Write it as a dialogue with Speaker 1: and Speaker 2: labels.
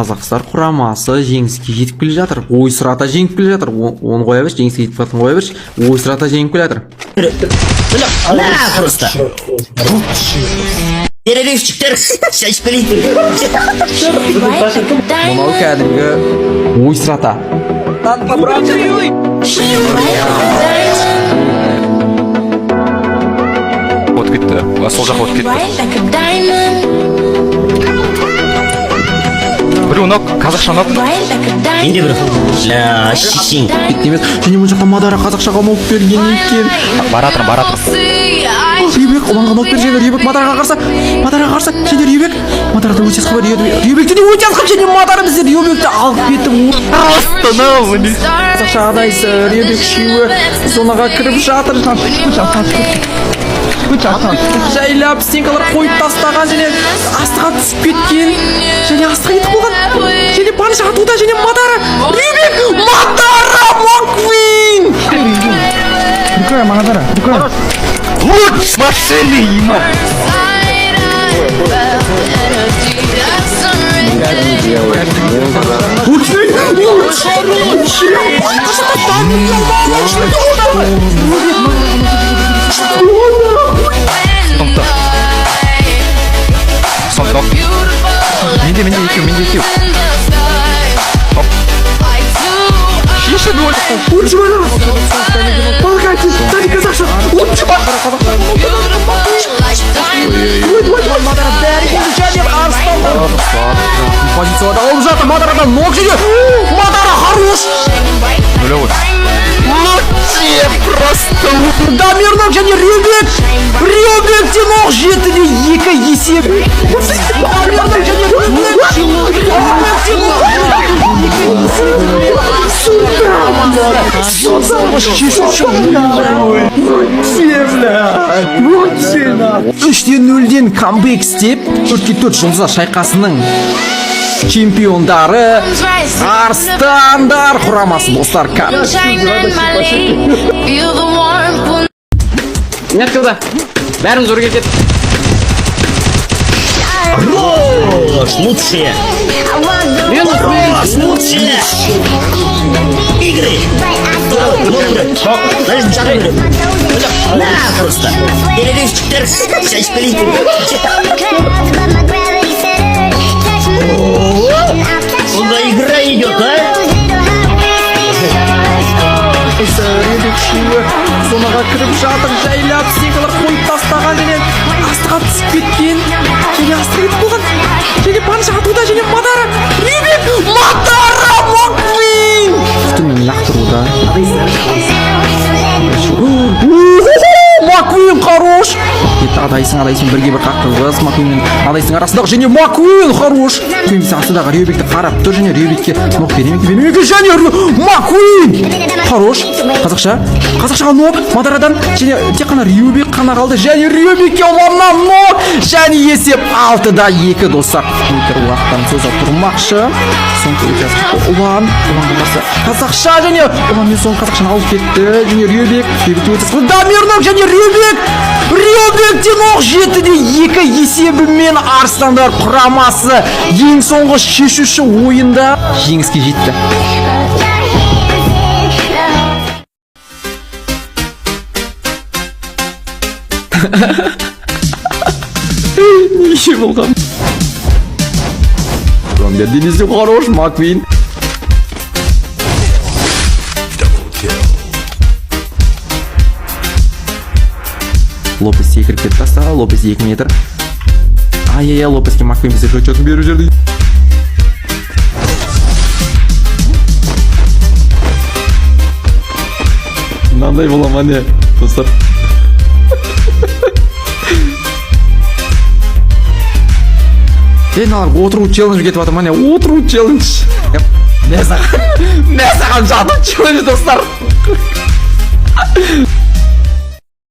Speaker 1: Қазақстан құрамасы жеңіске жетіп келе жатыр. Ойсырата жеңіп келе жатыр. Оны қоя берші, жеңіске жетіп жатқан қоя берші. Ойсырата жеңіп келе жатыр.
Speaker 2: Просто. Перерывчиктер шашпелейді.
Speaker 1: Мынау кәдімгі ойсырата.
Speaker 3: От кетті. Сол жаққа от кетті. Біреу ұнап, қазақша ұнап.
Speaker 2: Енді бір шешен.
Speaker 1: Емес, және бұл жаққа Мадара қазақшаға ноут берген екен.
Speaker 3: Баратыр.
Speaker 1: Ребек, оланға ноут бер, және Ребек Мадараға қарсы, және Ребек. Мадарада өте асқы бар, Ребекті де өте асқы, және Мадара біздер Ребекті алып кетіп. Қазақшағадайсы, Ребек үшеуі зонаға кіріп жатыр. Жайлап стенкалар қойып тастаған және астыға түсіп кеткен. Және астыға етіп болған. Және баныш атуда және Мадара. Ребек! Мадара! Маквин! Рукая, Мадара, рукая.
Speaker 3: Луч машины, ема! Сондоқ. Менде екеу. Хоп. Шешін өлі.
Speaker 1: Лучше бара! Помогайте! Дайте казахша! Лучше бара! Мадара бәрі және арыстандар! Позицияда алып жатыр Мадарадан ног жеге! Мадара хорош!
Speaker 3: Нулевой.
Speaker 1: Лучше просто! Дамир ног және Ребек! Ребекте ног жетіде екі есеп! Дамир ног және Ребекте ног Үштен нөлден камбэк істеп 4-4 жұлдыздар шайқасының чемпиондары Арыстандар құрамасы достар. Не откуда? Бәрін зорға кет.
Speaker 2: Рош, лучшие. Рош, лучшие. Игры. Просто. Перерывчиктер шашпелейді. Онда игра идет, а?
Speaker 1: Сонаға кіріп жатыр, жайлап стенкалар қойып тастаған және астыға түсіп кеткен. Және астыға етіп болған. Және баныш атуда және Мадара. Ребек! Мадара! Маквин! Күтімен лақтыруда. Маквин хорош! Адайсың бірге бір қақтығыз Маквинмен адайсың арасындағы және Маквин хорош! Көмесі астыдағы Ребекті қарап тұр және Ребекке ног беремеке және Маквин! Хорош! Қазақшаға ног Мадарадан және тек қана Ребек қана қалды және Ребекке ұланнан ног және есеп 6-2 достар. Өтір уақыттан сөз тұрмақшы. Соңғы өтесіп ұланға қарсы қазақша және ұланмен соң қазақшаны алып кетті және Ребек Дамир ног және Ребекте ног 7-2 есебімен Арыстандар құрамасы ең соңғы шешуші ойында жеңіске жетті. Неше болған? Денесі хорош, Маквин. Лопес секіріп кетті тастаға, Лопес 2 метр. Ай-яй-яй, Лопеске Маквин біздер жөтетін беру жерді. Мынандай бола ма не, достар? Мыналар отыру челлендж кетіп атыр ма не? Отыру челлендж. Мә саған жату челлендж достар.